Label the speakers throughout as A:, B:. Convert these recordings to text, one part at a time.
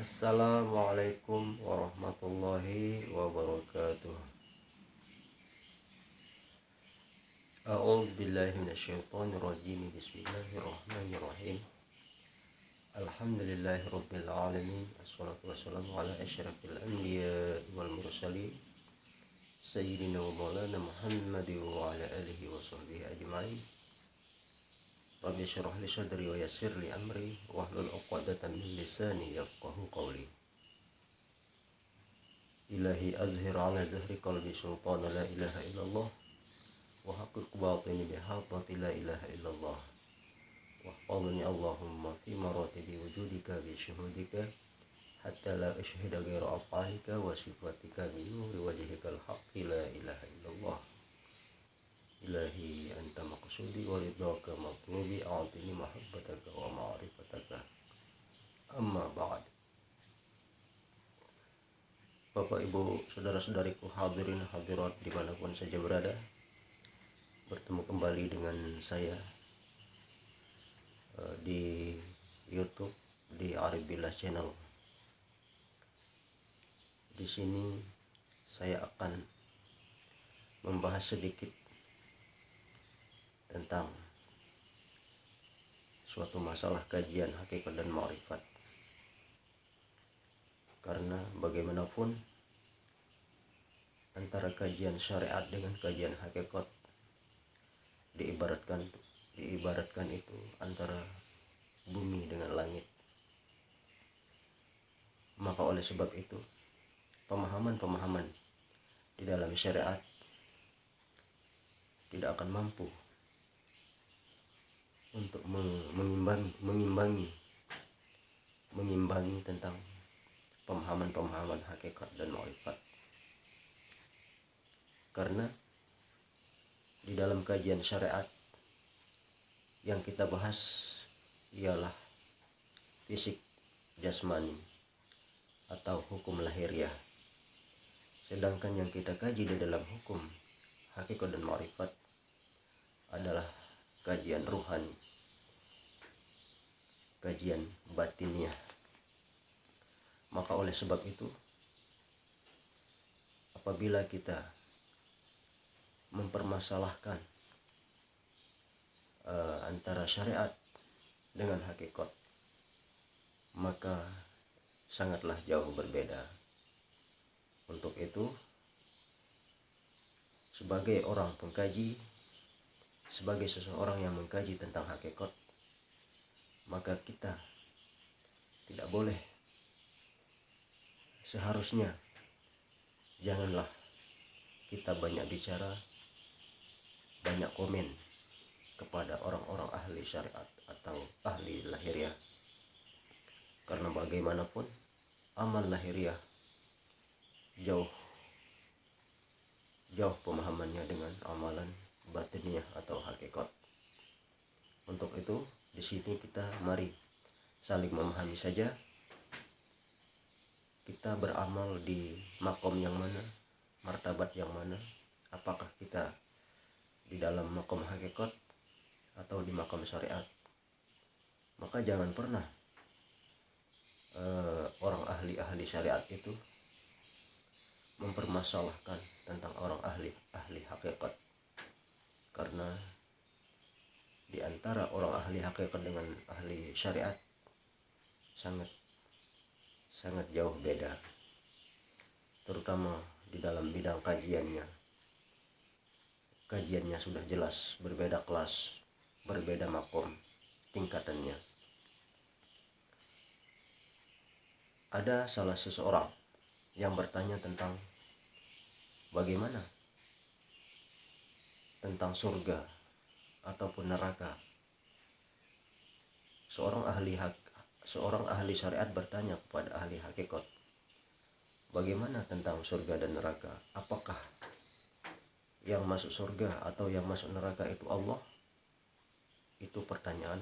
A: Assalamualaikum warahmatullahi wabarakatuh. A'udzu billahi minasyaitonir rajim. Bismillahirrahmanirrahim. Alhamdulillahi rabbil alamin. Wassalatu wassalamu ala asyrafil anbiya wal mursalin sayyidina wa maulana Muhammadin wa ala alihi wa sahbihi ajma'in. Rabbi syrah li sadri wa yassir li amri wahlul 'uqdatam min lisani yafqahu qawli. Ilahi azhir ala zahri qalbi sultana la ilaha illallah wa haqqiq batini bihaqqati la ilaha illallah wa qadni Allahumma fi maratibi wujudika bi syuhudika hatta la ashhida ghayra af'alika wa sifatika bi nuri wajhikal haqqi la ilaha illallah. Ilahi anta maqsudi wa ridhaka matlubi a'tini mahabbataka wa ma'rifataka. Amma ba'd. Bapak ibu saudara-saudariku hadirin hadirat dimanapun saja berada, bertemu kembali dengan saya di YouTube di Arif Billah Channel. Di sini saya akan membahas sedikit tentang suatu masalah kajian hakikat dan ma'rifat. Karena bagaimanapun antara kajian syariat dengan kajian hakikat diibaratkan itu antara bumi dengan langit. Maka oleh sebab itu pemahaman-pemahaman di dalam syariat tidak akan mampu untuk mengimbangi tentang pemahaman-pemahaman hakikat dan ma'rifat. Karena di dalam kajian syariat yang kita bahas ialah fisik jasmani atau hukum lahiriah. Sedangkan yang kita kaji di dalam hukum hakikat dan ma'rifat adalah kajian ruhani, kajian batiniah. Maka oleh sebab itu, apabila kita mempermasalahkan antara syariat dengan hakikat, maka sangatlah jauh berbeda. Untuk itu, sebagai orang pengkaji, sebagai seseorang yang mengkaji tentang hakikat, maka kita tidak boleh, seharusnya janganlah kita banyak bicara, banyak komen kepada orang-orang ahli syariat atau ahli lahiriah. Karena bagaimanapun amal lahiriah jauh pemahamannya dengan amalan batiniah atau hakikat. Untuk itu di sini kita mari saling memahami saja. Kita beramal di makom yang mana, martabat yang mana, apakah kita di dalam makom hakikat atau di makom syariat. Maka jangan pernah orang ahli syariat itu mempermasalahkan tentang orang ahli hakikat. Karena di antara orang ahli hakikat dengan ahli syariat sangat jauh beda, terutama di dalam bidang kajiannya. Kajiannya sudah jelas berbeda kelas, berbeda makom, tingkatannya. Ada salah seseorang yang bertanya tentang bagaimana tentang surga ataupun neraka. Seorang ahli syariat bertanya kepada ahli hakikat, bagaimana tentang surga dan neraka? Apakah yang masuk surga atau yang masuk neraka itu Allah? Itu pertanyaan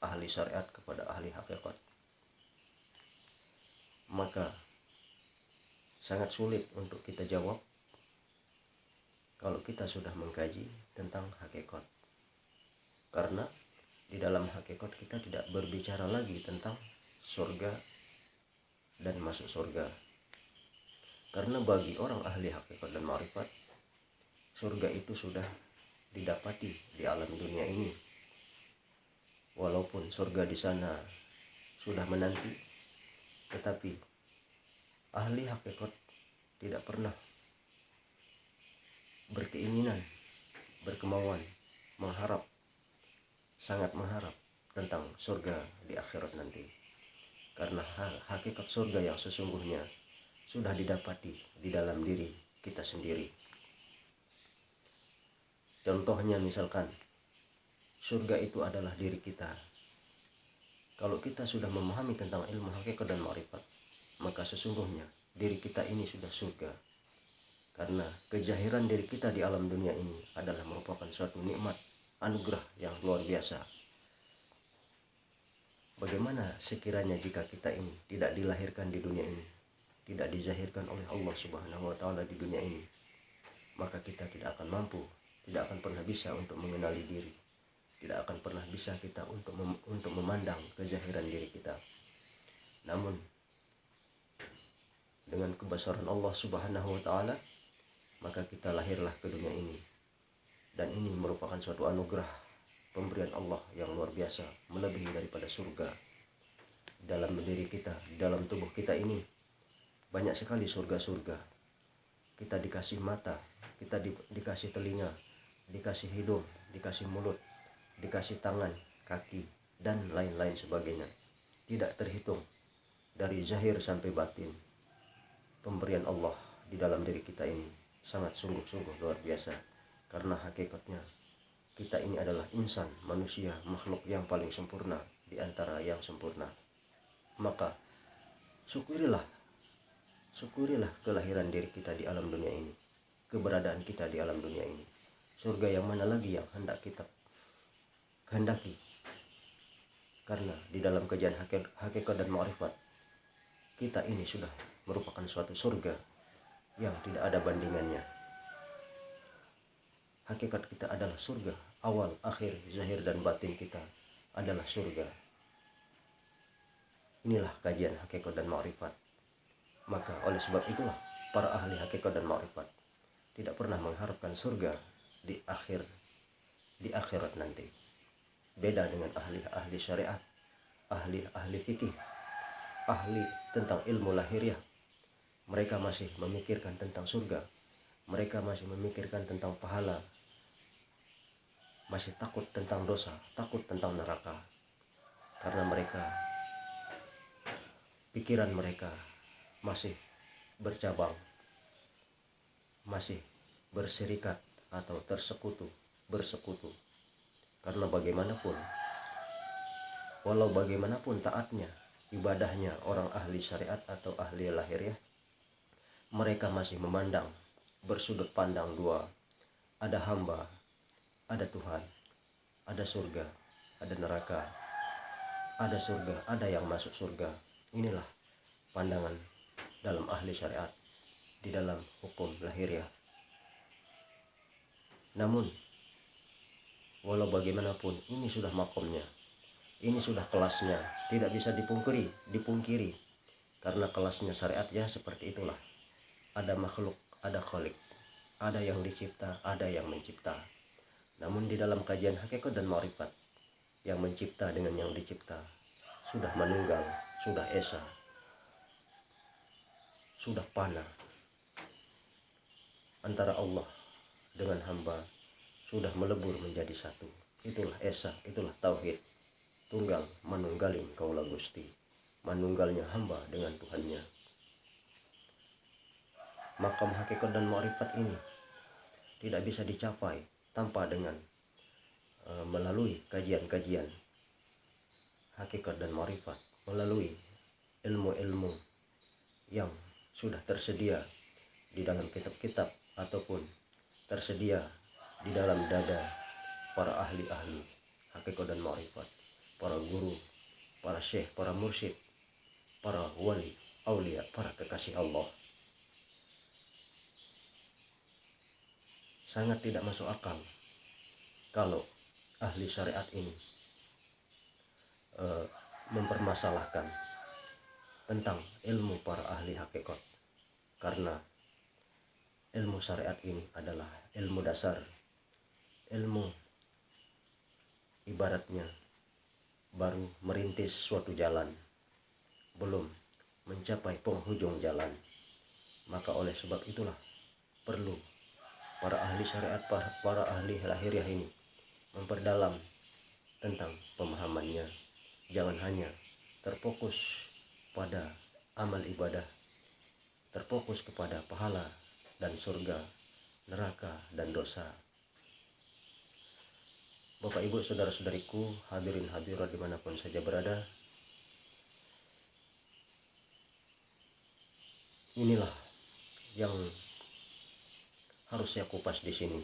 A: ahli syariat kepada ahli hakikat. Maka sangat sulit untuk kita jawab kalau kita sudah mengkaji tentang hakikat. Karena di dalam hakikat kita tidak berbicara lagi tentang surga dan masuk surga. Karena bagi orang ahli hakikat dan ma'rifat, surga itu sudah didapati di alam dunia ini. Walaupun surga di sana sudah menanti, tetapi ahli hakikat tidak pernah berkeinginan, berkemauan, sangat mengharap tentang surga di akhirat nanti. Karena hakikat surga yang sesungguhnya sudah didapati di dalam diri kita sendiri. Contohnya misalkan, surga itu adalah diri kita. Kalau kita sudah memahami tentang ilmu hakikat dan ma'rifat, maka sesungguhnya diri kita ini sudah surga. Karena kejahiran diri kita di alam dunia ini adalah merupakan suatu nikmat, anugerah yang luar biasa. Bagaimana sekiranya jika kita ini tidak dilahirkan di dunia ini, tidak dizahirkan oleh Allah Subhanahu wa Ta'ala di dunia ini, maka kita tidak akan mampu, tidak akan pernah bisa untuk mengenali diri, tidak akan pernah bisa kita untuk memandang kezahiran diri kita. Namun dengan kebesaran Allah Subhanahu wa Ta'ala, maka kita lahirlah ke dunia ini, dan ini merupakan suatu anugerah pemberian Allah yang luar biasa, melebihi daripada surga. Dalam diri kita, di dalam tubuh kita ini banyak sekali surga-surga. Kita dikasih mata, kita dikasih telinga, dikasih hidung, dikasih mulut, dikasih tangan, kaki, dan lain-lain sebagainya. Tidak terhitung dari zahir sampai batin. Pemberian Allah di dalam diri kita ini sangat sungguh-sungguh luar biasa. Karena hakikatnya kita ini adalah insan, manusia, makhluk yang paling sempurna di antara yang sempurna. Maka syukurilah kelahiran diri kita di alam dunia ini, keberadaan kita di alam dunia ini. Surga yang mana lagi yang hendak kita kehendaki? Karena di dalam kajian hakikat dan ma'rifat, kita ini sudah merupakan suatu surga yang tidak ada bandingannya. Hakikat kita adalah surga, awal, akhir, zahir, dan batin kita adalah surga. Inilah kajian hakikat dan ma'rifat. Maka oleh sebab itulah para ahli hakikat dan ma'rifat tidak pernah mengharapkan surga di akhirat nanti. Beda dengan ahli syariat, ahli fikih, ahli tentang ilmu lahiriah. Mereka masih memikirkan tentang surga, mereka masih memikirkan tentang pahala, masih takut tentang dosa, takut tentang neraka. Karena pikiran mereka masih bercabang, masih berserikat atau bersekutu. Karena walau bagaimanapun taatnya, ibadahnya orang ahli syariat atau ahli lahiriah, mereka masih memandang bersudut pandang dua. Ada hamba, ada Tuhan, ada surga, ada neraka, ada surga, ada yang masuk surga. Inilah pandangan dalam ahli syariat di dalam hukum lahiriah. Namun walau bagaimanapun, ini sudah makomnya, ini sudah kelasnya, tidak bisa dipungkiri. Karena kelasnya syariat ya seperti itulah. Ada makhluk, ada khalik, ada yang dicipta, ada yang mencipta. Namun di dalam kajian hakikat dan ma'rifat, yang mencipta dengan yang dicipta sudah meninggal, sudah esa, sudah fana. Antara Allah dengan hamba sudah melebur menjadi satu. Itulah esa, itulah tauhid. Tunggal manunggaling kaula Gusti, manunggalnya hamba dengan Tuhannya. Makam hakikat dan ma'rifat ini tidak bisa dicapai tanpa dengan melalui kajian-kajian hakikat dan ma'rifat, melalui ilmu-ilmu yang sudah tersedia di dalam kitab-kitab ataupun tersedia di dalam dada para ahli-ahli hakikat dan ma'rifat, para guru, para syekh, para mursyid, para wali, aulia, para kekasih Allah. Sangat tidak masuk akal kalau ahli syariat ini mempermasalahkan tentang ilmu para ahli hakikat, karena ilmu syariat ini adalah ilmu dasar, ilmu ibaratnya baru merintis suatu jalan, belum mencapai penghujung jalan. Maka oleh sebab itulah perlu para ahli syariat, para ahli lahiriah ini memperdalam tentang pemahamannya. Jangan hanya terfokus pada amal ibadah, terfokus kepada pahala dan surga, neraka dan dosa. Bapak ibu saudara-saudariku, hadirin hadirat dimanapun saja berada, inilah yang harus saya kupas di sini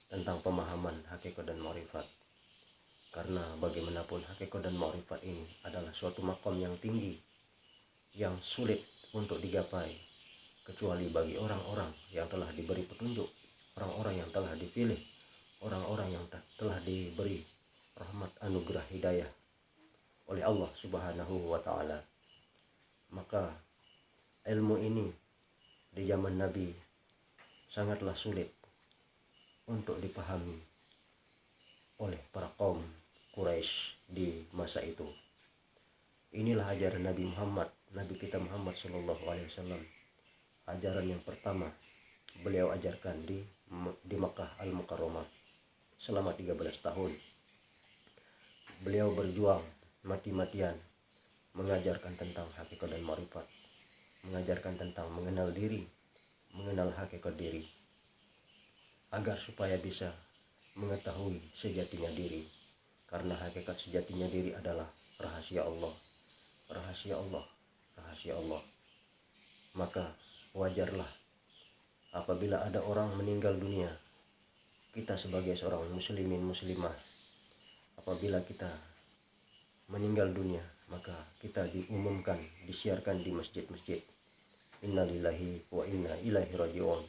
A: tentang pemahaman hakikat dan ma'rifat. Karena bagaimanapun hakikat dan ma'rifat ini adalah suatu makam yang tinggi, yang sulit untuk digapai kecuali bagi orang-orang yang telah diberi petunjuk, orang-orang yang telah dipilih, orang-orang yang telah diberi rahmat anugerah hidayah oleh Allah Subhanahu wa ta'ala. Maka ilmu ini di zaman Nabi sangatlah sulit untuk dipahami oleh para kaum Quraisy di masa itu. Inilah ajaran Nabi Muhammad, Nabi kita Muhammad Sallallahu Alaihi Wasallam. Ajaran yang pertama beliau ajarkan di Makkah Al-Mukarramah selama 13 tahun. Beliau berjuang mati-matian mengajarkan tentang hakikat dan ma'rifat, mengajarkan tentang mengenal diri, mengenal hakikat diri, agar supaya bisa mengetahui sejatinya diri. Karena hakikat sejatinya diri adalah rahasia Allah, rahasia Allah, rahasia Allah. Maka wajarlah apabila ada orang meninggal dunia, kita sebagai seorang muslimin muslimah, apabila kita meninggal dunia, maka kita diumumkan, disiarkan di masjid-masjid, innalillahi wa inna ilaihi raji'un.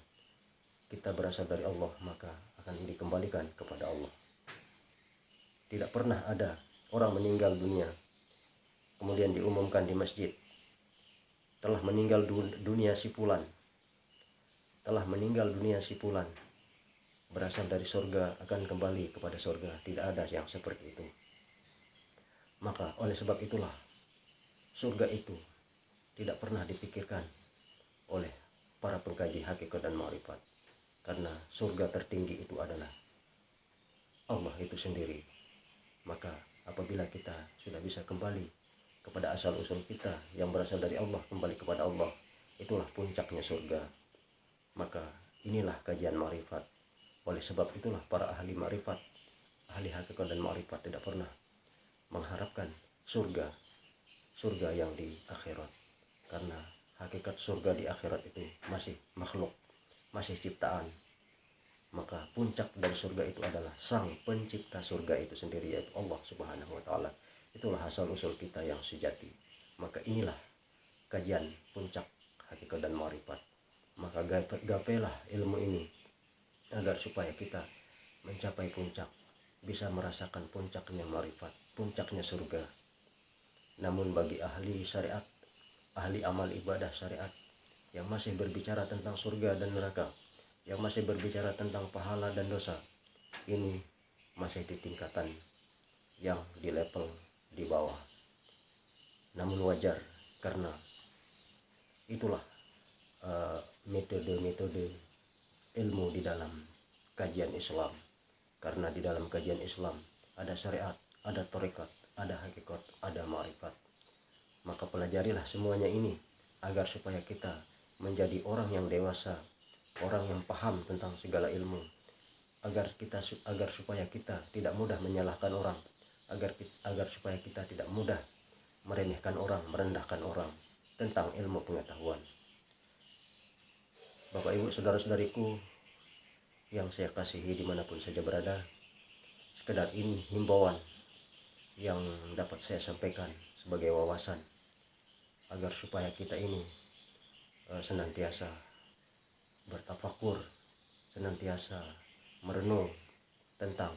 A: Kita berasal dari Allah, maka akan dikembalikan kepada Allah. Tidak pernah ada orang meninggal dunia kemudian diumumkan di masjid, telah meninggal dunia si fulan, telah meninggal dunia si fulan, berasal dari surga, akan kembali kepada surga. Tidak ada yang seperti itu. Maka oleh sebab itulah surga itu tidak pernah dipikirkan oleh para pengkaji hakikat dan ma'rifat. Karena surga tertinggi itu adalah Allah itu sendiri. Maka apabila kita sudah bisa kembali kepada asal-usul kita yang berasal dari Allah, kembali kepada Allah, itulah puncaknya surga. Maka inilah kajian ma'rifat. Oleh sebab itulah para ahli ma'rifat, ahli hakikat dan ma'rifat tidak pernah mengharapkan surga yang di akhirat. Karena hakikat surga di akhirat itu masih makhluk, masih ciptaan. Maka puncak dari surga itu adalah sang pencipta surga itu sendiri, yaitu Allah Subhanahu wa ta'ala. Itulah asal usul kita yang sejati. Maka inilah kajian puncak hakikat dan ma'rifat. Maka gapailah ilmu ini agar supaya kita mencapai puncak, bisa merasakan puncaknya ma'rifat, puncaknya surga. Namun bagi ahli syariat, ahli amal ibadah syariat yang masih berbicara tentang surga dan neraka, yang masih berbicara tentang pahala dan dosa, ini masih di tingkatan yang di level di bawah. Namun wajar, karena itulah metode-metode ilmu di dalam kajian Islam. Karena di dalam kajian Islam ada syariat, ada tarekat, ada hakikat, ada ma'rifat. Maka pelajarilah semuanya ini agar supaya kita menjadi orang yang dewasa, orang yang paham tentang segala ilmu, agar supaya kita tidak mudah menyalahkan orang, agar supaya kita tidak mudah meremehkan orang, merendahkan orang tentang ilmu pengetahuan. Bapak ibu saudara-saudariku yang saya kasihi dimanapun saja berada, sekedar ini himbauan yang dapat saya sampaikan sebagai wawasan agar supaya kita ini senantiasa bertafakur, senantiasa merenung tentang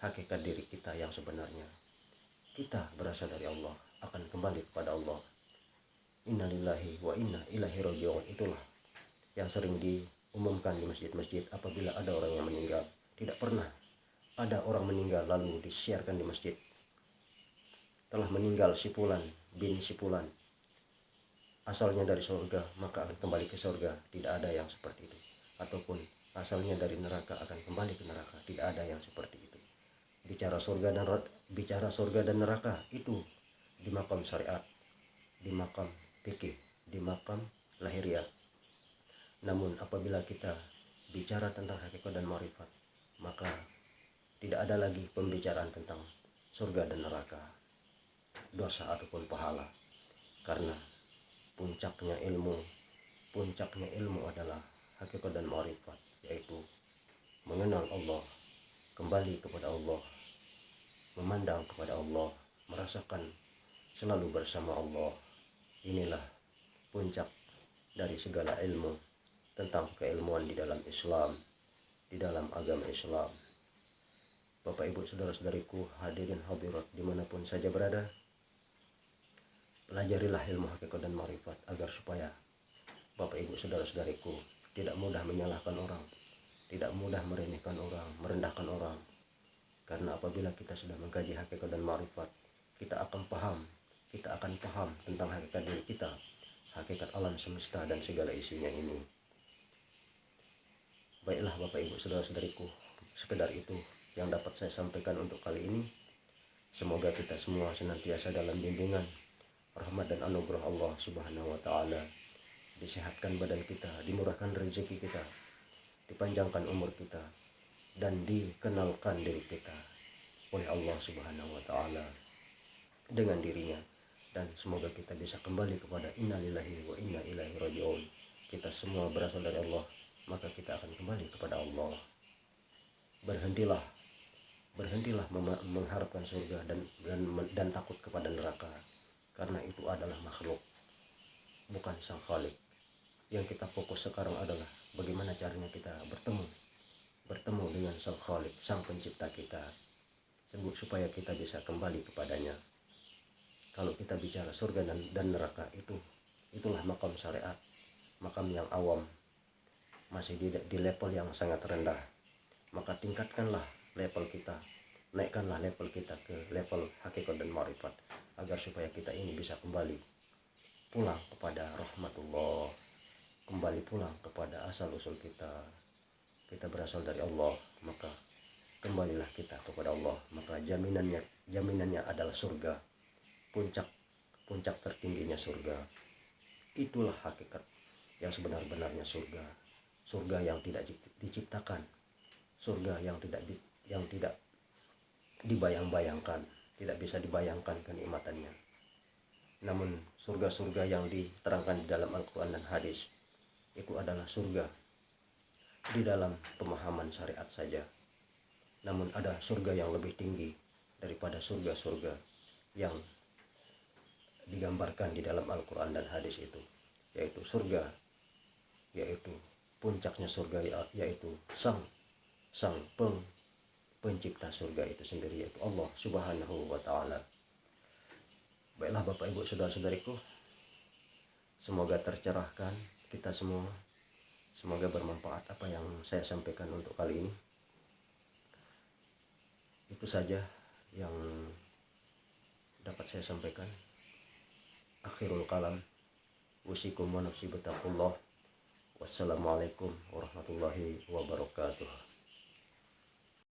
A: hakikat diri kita yang sebenarnya. Kita berasal dari Allah, akan kembali kepada Allah. innalillahi wa inna ilaihi raji'un. Itulah yang sering diumumkan di masjid-masjid apabila ada orang yang meninggal. Tidak pernah ada orang meninggal lalu disiarkan di masjid, telah meninggal si fulan bin si fulan, asalnya dari surga maka akan kembali ke surga. Tidak ada yang seperti itu. Ataupun asalnya dari neraka akan kembali ke neraka. Tidak ada yang seperti itu. Bicara surga dan neraka itu di makam syariat, di makam fikih, di makam lahiriah. Namun apabila kita bicara tentang hakikat dan ma'rifat, maka tidak ada lagi pembicaraan tentang surga dan neraka, dosa ataupun pahala. Karena puncaknya ilmu adalah hakikat dan ma'rifat, yaitu mengenal Allah, kembali kepada Allah, memandang kepada Allah, merasakan selalu bersama Allah. Inilah puncak dari segala ilmu tentang keilmuan di dalam Islam, di dalam agama Islam. Bapak Ibu saudara-saudariku, hadirin hadirat dimanapun saja berada, pelajarilah ilmu hakikat dan ma'rifat agar supaya Bapak Ibu saudara-saudariku tidak mudah menyalahkan orang, tidak mudah meremehkan orang, merendahkan orang. Karena apabila kita sudah mengkaji hakikat dan ma'rifat, kita akan paham tentang hakikat diri kita, hakikat alam semesta dan segala isinya ini. Baiklah Bapak Ibu saudara-saudariku, sekedar itu yang dapat saya sampaikan untuk kali ini. Semoga kita semua senantiasa dalam bimbingan, rahmat dan anugerah Allah Subhanahu wa taala. Disehatkan badan kita, dimurahkan rezeki kita, dipanjangkan umur kita, dan dikenalkan diri kita oleh Allah Subhanahu wa taala dengan dirinya. Dan semoga kita bisa kembali kepada innalillahi wa inna ilaihi raji'un. Kita semua berasal dari Allah, maka kita akan kembali kepada Allah. Berhentilah mengharapkan surga dan takut kepada neraka, karena itu adalah makhluk, bukan sang Khalik. Yang kita fokus sekarang adalah bagaimana caranya kita bertemu dengan sang Khalik, sang pencipta kita, supaya kita bisa kembali kepadanya. Kalau kita bicara surga dan neraka, itulah makam syariat, makam yang awam, masih di level yang sangat rendah. Maka tingkatkanlah level kita, naikkanlah level kita ke level hakikat dan ma'rifat, agar supaya kita ini bisa kembali pulang kepada rahmatullah, kembali pulang kepada asal usul kita. Kita berasal dari Allah, maka kembalilah kita kepada Allah. Maka jaminannya adalah surga, puncak tertingginya surga. Itulah hakikat yang sebenar-benarnya surga yang tidak diciptakan, surga yang tidak dibayang-bayangkan, tidak bisa dibayangkan kenikmatannya. Namun surga-surga yang diterangkan di dalam Al-Quran dan hadis itu adalah surga di dalam pemahaman syariat saja. Namun ada surga yang lebih tinggi daripada surga-surga yang digambarkan di dalam Al-Quran dan hadis itu, yaitu puncaknya surga, yaitu sang pencipta surga itu sendiri, yaitu Allah Subhanahu wa taala. Baiklah Bapak Ibu saudara-saudariku, semoga tercerahkan kita semua, semoga bermanfaat apa yang saya sampaikan untuk kali ini. Itu saja yang dapat saya sampaikan. Akhirul kalam, usikum wa nafsi bittaqullah. Wassalamualaikum warahmatullahi wabarakatuh.